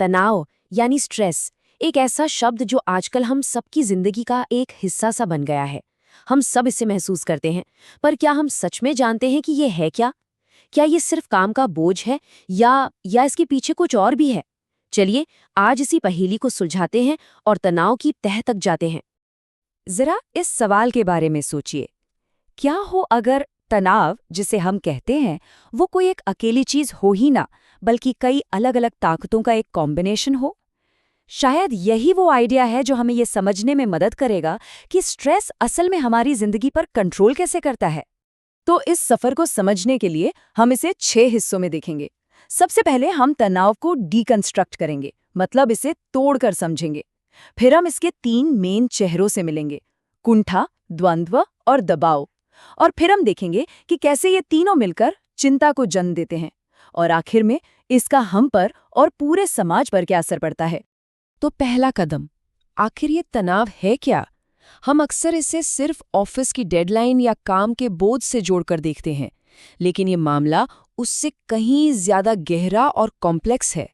तनाव यानी स्ट्रेस एक ऐसा शब्द जो आजकल हम सबकी जिंदगी का एक हिस्सा सा बन गया है। हम सब इसे महसूस करते हैं, पर क्या हम सच में जानते हैं कि ये है क्या? क्या ये सिर्फ काम का बोझ है या इसके पीछे कुछ और भी है? चलिए आज इसी पहेली को सुलझाते हैं और तनाव की तह तक जाते हैं। जरा इस सवाल के बारे में सोचिए। क्या हो अगर तनाव, जिसे हम कहते हैं, वो कोई एक अकेली चीज हो ही ना, बल्कि कई अलग अलग ताकतों का एक कॉम्बिनेशन हो? शायद यही वो आइडिया है जो हमें ये समझने में मदद करेगा कि स्ट्रेस असल में हमारी जिंदगी पर कंट्रोल कैसे करता है। तो इस सफर को समझने के लिए हम इसे 6 हिस्सों में देखेंगे। सबसे पहले हम तनाव को डीकंस्ट्रक्ट करेंगे, मतलब इसे तोड़कर समझेंगे। फिर हम इसके 3 मेन चेहरों से मिलेंगे, कुंठा, द्वंद्व और दबाव। और फिर हम देखेंगे कि कैसे ये तीनों मिलकर चिंता को जन्म देते हैं। और आखिर में इसका हम पर और पूरे समाज पर क्या असर पड़ता है। तो पहला कदम, आखिर ये तनाव है क्या? हम अक्सर इसे सिर्फ ऑफिस की डेडलाइन या काम के बोझ से जोड़कर देखते हैं, लेकिन ये मामला उससे कहीं ज्यादा गहरा और कॉम्प्लेक्स है।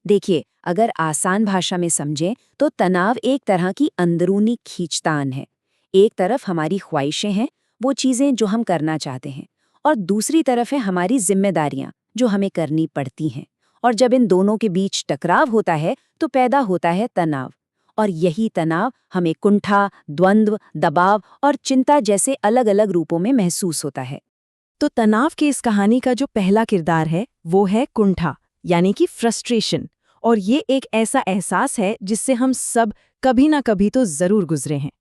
देखिए, अगर आसान भाषा में समझें तो तनाव एक तरह की अंदरूनी खींचतान है। एक तरफ हमारी ख्वाहिशें हैं, वो चीजें जो हम करना चाहते हैं, और दूसरी तरफ है हमारी जिम्मेदारियां जो हमें करनी पड़ती हैं। और जब इन दोनों के बीच टकराव होता है तो पैदा होता है तनाव। और यही तनाव हमें कुंठा, द्वंद्व, दबाव और चिंता जैसे अलग अलग रूपों में महसूस होता है। तो तनाव की इस कहानी का जो पहला किरदार है वो है कुंठा, यानी कि फ्रस्ट्रेशन। और ये एक ऐसा एहसास है जिससे हम सब कभी ना कभी तो जरूर गुजरे हैं।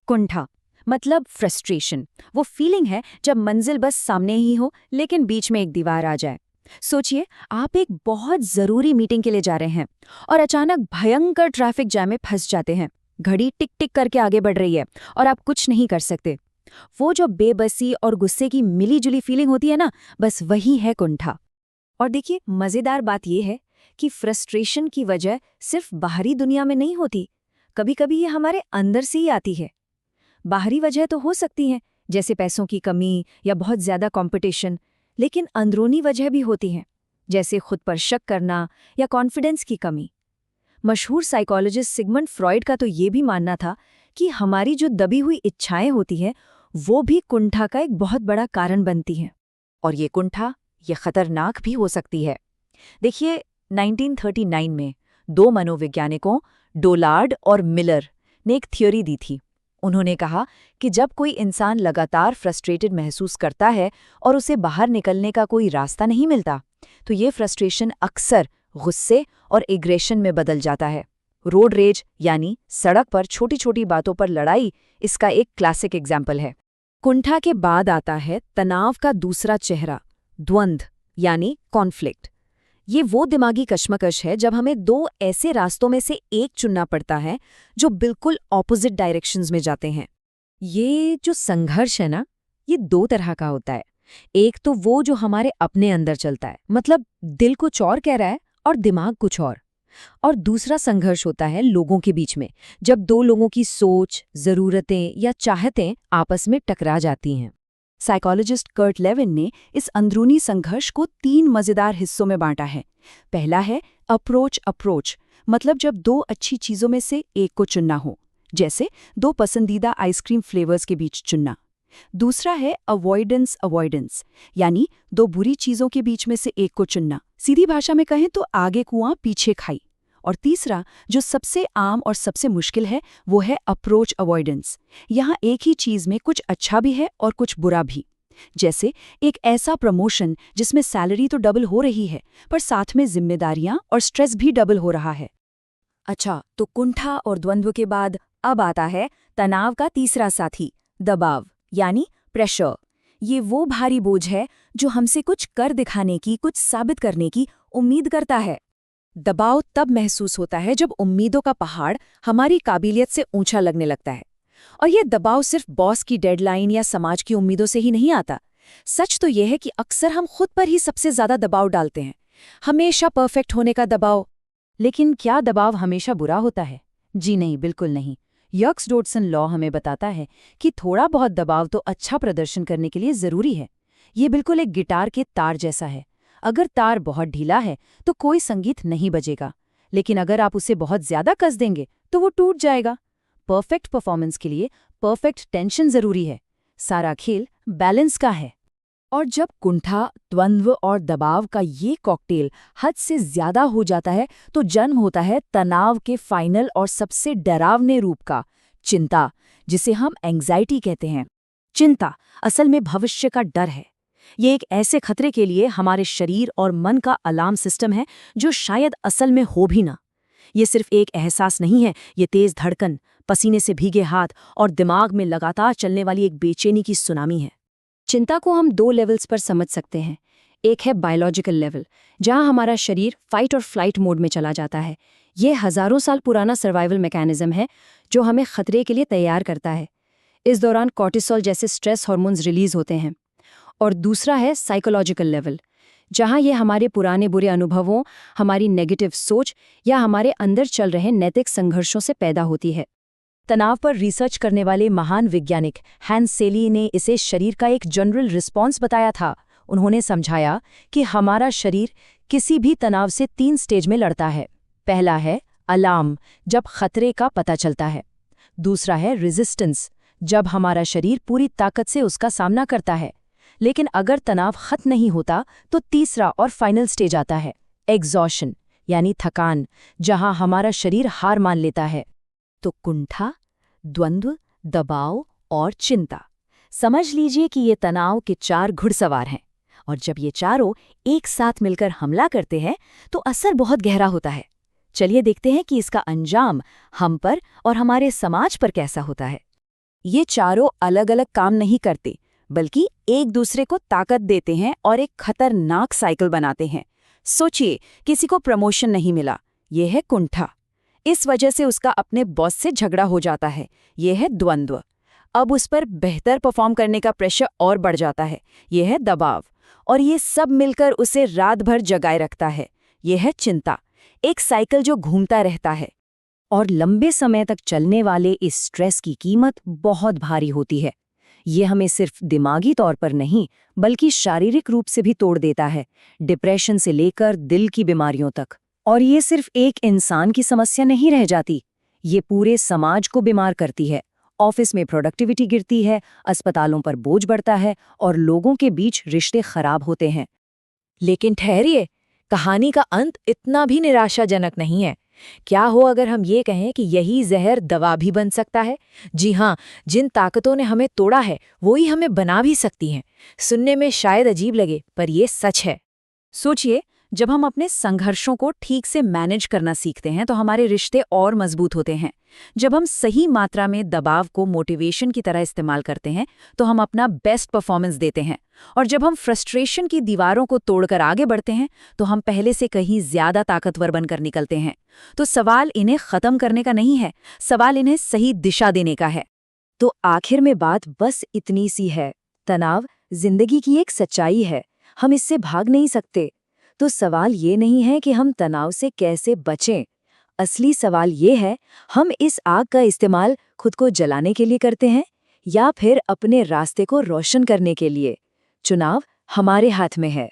कुंठा मतलब फ्रस्ट्रेशन, वो फीलिंग है जब मंजिल बस सामने ही हो लेकिन बीच में एक दीवार आ जाए। सोचिए, आप एक बहुत जरूरी मीटिंग के लिए जा रहे हैं और अचानक भयंकर ट्रैफिक जैम में फंस जाते हैं। घड़ी टिक टिक करके आगे बढ़ रही है और आप कुछ नहीं कर सकते। वो जो बेबसी और गुस्से की मिलीजुली फीलिंग होती है ना, बस वही है कुंठा। और देखिए, मजेदार बात यह है कि फ्रस्ट्रेशन की वजह सिर्फ बाहरी दुनिया में नहीं होती, कभी कभी ये हमारे अंदर से ही आती है। बाहरी वजह तो हो सकती हैं, जैसे पैसों की कमी या बहुत ज्यादा कंपटीशन, लेकिन अंदरूनी वजह भी होती हैं, जैसे खुद पर शक करना या कॉन्फिडेंस की कमी। मशहूर साइकोलॉजिस्ट सिगमंड फ्रॉइड का तो ये भी मानना था कि हमारी जो दबी हुई इच्छाएं होती हैं वो भी कुंठा का एक बहुत बड़ा कारण बनती हैं। और ये कुंठा ये खतरनाक भी हो सकती है। देखिए, 1939 में 2 मनोवैज्ञानिकों डोलार्ड और मिलर ने एक थ्योरी दी थी। उन्होंने कहा कि जब कोई इंसान लगातार फ्रस्ट्रेटेड महसूस करता है और उसे बाहर निकलने का कोई रास्ता नहीं मिलता, तो ये फ्रस्ट्रेशन अक्सर गुस्से और एग्रेशन में बदल जाता है। रोड रेज यानी सड़क पर छोटी छोटी बातों पर लड़ाई इसका एक क्लासिक एग्जाम्पल है। कुंठा के बाद आता है तनाव का दूसरा चेहरा, द्वंद्व यानी कॉन्फ्लिक्ट। ये वो दिमागी कश्मकश है जब हमें 2 ऐसे रास्तों में से एक चुनना पड़ता है जो बिल्कुल ऑपोजिट डायरेक्शंस में जाते हैं। ये जो संघर्ष है ना, ये 2 तरह का होता है। एक तो वो जो हमारे अपने अंदर चलता है, मतलब दिल कुछ और कह रहा है और दिमाग कुछ और दूसरा संघर्ष होता है लोगों के बीच में, जब 2 लोगों की सोच, जरूरतें या चाहतें आपस में टकरा जाती हैं। साइकोलॉजिस्ट कर्ट लेविन ने इस अंदरूनी संघर्ष को 3 मजेदार हिस्सों में बांटा है। पहला है अप्रोच, मतलब जब 2 अच्छी चीजों में से एक को चुनना हो, जैसे 2 पसंदीदा आइसक्रीम फ्लेवर्स के बीच चुनना। दूसरा है अवॉइडेंस, यानी 2 बुरी चीजों के बीच में से एक को चुनना। सीधी भाषा में कहें तो आगे कुआं पीछे खाई। और तीसरा, जो सबसे आम और सबसे मुश्किल है, वो है अप्रोच अवॉइडेंस। यहाँ एक ही चीज में कुछ अच्छा भी है और कुछ बुरा भी। जैसे एक ऐसा प्रमोशन जिसमें सैलरी तो डबल हो रही है, पर साथ में जिम्मेदारियां और स्ट्रेस भी डबल हो रहा है। अच्छा, तो कुंठा और द्वंद्व के बाद अब आता है तनाव का तीसरा साथी, दबाव यानी प्रेशर। ये वो भारी बोझ है जो हमसे कुछ कर दिखाने की, कुछ साबित करने की उम्मीद करता है। दबाव तब महसूस होता है जब उम्मीदों का पहाड़ हमारी काबिलियत से ऊंचा लगने लगता है। और ये दबाव सिर्फ बॉस की डेडलाइन या समाज की उम्मीदों से ही नहीं आता। सच तो यह है कि अक्सर हम खुद पर ही सबसे ज्यादा दबाव डालते हैं, हमेशा परफेक्ट होने का दबाव। लेकिन क्या दबाव हमेशा बुरा होता है? जी नहीं, बिल्कुल नहीं। यर्क्स-डोडसन लॉ हमें बताता है कि थोड़ा बहुत दबाव तो अच्छा प्रदर्शन करने के लिए जरूरी है। ये बिल्कुल एक गिटार के तार जैसा है। अगर तार बहुत ढीला है तो कोई संगीत नहीं बजेगा, लेकिन अगर आप उसे बहुत ज्यादा कस देंगे तो वो टूट जाएगा। परफेक्ट परफॉर्मेंस के लिए परफेक्ट टेंशन जरूरी है। सारा खेल बैलेंस का है। और जब कुंठा, द्वंद्व और दबाव का ये कॉकटेल हद से ज्यादा हो जाता है तो जन्म होता है तनाव के फाइनल और सबसे डरावने रूप का, चिंता, जिसे हम एंग्जाइटी कहते हैं। चिंता असल में भविष्य का डर है। ये एक ऐसे खतरे के लिए हमारे शरीर और मन का अलार्म सिस्टम है जो शायद असल में हो भी ना। ये सिर्फ एक एहसास नहीं है, ये तेज धड़कन, पसीने से भीगे हाथ और दिमाग में लगातार चलने वाली एक बेचैनी की सुनामी है। चिंता को हम 2 लेवल्स पर समझ सकते हैं। एक है बायोलॉजिकल लेवल, जहां हमारा शरीर फाइट और फ्लाइट मोड में चला जाता है। ये हजारों साल पुराना सर्वाइवल मैकेनिज्म है जो हमें खतरे के लिए तैयार करता है। इस दौरान कॉर्टिसोल जैसे स्ट्रेस हार्मोन्स रिलीज होते हैं। और दूसरा है साइकोलॉजिकल लेवल, जहां ये हमारे पुराने बुरे अनुभवों, हमारी नेगेटिव सोच या हमारे अंदर चल रहे नैतिक संघर्षों से पैदा होती है। तनाव पर रिसर्च करने वाले महान वैज्ञानिक हैंस सेली ने इसे शरीर का एक जनरल रिस्पॉन्स बताया था। उन्होंने समझाया कि हमारा शरीर किसी भी तनाव से 3 स्टेज में लड़ता है। पहला है अलार्म, जब खतरे का पता चलता है। दूसरा है रेजिस्टेंस, जब हमारा शरीर पूरी ताकत से उसका सामना करता है। लेकिन अगर तनाव खत्म नहीं होता तो तीसरा और फाइनल स्टेज आता है, एग्जॉशन, यानी थकान, जहां हमारा शरीर हार मान लेता है। तो कुंठा, द्वंद्व, दबाव और चिंता, समझ लीजिए कि ये तनाव के 4 घुड़सवार हैं। और जब ये चारों एक साथ मिलकर हमला करते हैं तो असर बहुत गहरा होता है। चलिए देखते हैं कि इसका अंजाम हम पर और हमारे समाज पर कैसा होता है। ये चारों अलग अलग काम नहीं करते, बल्कि एक दूसरे को ताकत देते हैं और एक खतरनाक साइकिल बनाते हैं। सोचिए, किसी को प्रमोशन नहीं मिला, ये है कुंठा। इस वजह से उसका अपने बॉस से झगड़ा हो जाता है, ये है द्वंद्व। अब उस पर बेहतर परफॉर्म करने का प्रेशर और बढ़ जाता है, ये है दबाव। और ये सब मिलकर उसे रात भर जगाए रखता है, ये है चिंता। एक साइकिल जो घूमता रहता है। और लंबे समय तक चलने वाले इस स्ट्रेस की कीमत बहुत भारी होती है। ये हमें सिर्फ दिमागी तौर पर नहीं, बल्कि शारीरिक रूप से भी तोड़ देता है, डिप्रेशन से लेकर दिल की बीमारियों तक। और ये सिर्फ एक इंसान की समस्या नहीं रह जाती, ये पूरे समाज को बीमार करती है। ऑफिस में प्रोडक्टिविटी गिरती है, अस्पतालों पर बोझ बढ़ता है और लोगों के बीच रिश्ते खराब होते हैं। लेकिन ठहरिए, कहानी का अंत इतना भी निराशाजनक नहीं है। क्या हो अगर हम ये कहें कि यही जहर दवा भी बन सकता है? जी हाँ, जिन ताकतों ने हमें तोड़ा है वो ही हमें बना भी सकती हैं। सुनने में शायद अजीब लगे, पर ये सच है। सोचिए, जब हम अपने संघर्षों को ठीक से मैनेज करना सीखते हैं तो हमारे रिश्ते और मजबूत होते हैं। जब हम सही मात्रा में दबाव को मोटिवेशन की तरह इस्तेमाल करते हैं तो हम अपना बेस्ट परफॉर्मेंस देते हैं। और जब हम फ्रस्ट्रेशन की दीवारों को तोड़कर आगे बढ़ते हैं तो हम पहले से कहीं ज्यादा ताकतवर बनकर निकलते हैं। तो सवाल इन्हें खत्म करने का नहीं है, सवाल इन्हें सही दिशा देने का है। तो आखिर में बात बस इतनी सी है, तनाव जिंदगी की एक सच्चाई है, हम इससे भाग नहीं सकते। तो सवाल ये नहीं है कि हम तनाव से कैसे बचें। असली सवाल ये है, हम इस आग का इस्तेमाल खुद को जलाने के लिए करते हैं या फिर अपने रास्ते को रोशन करने के लिए। चुनाव हमारे हाथ में है।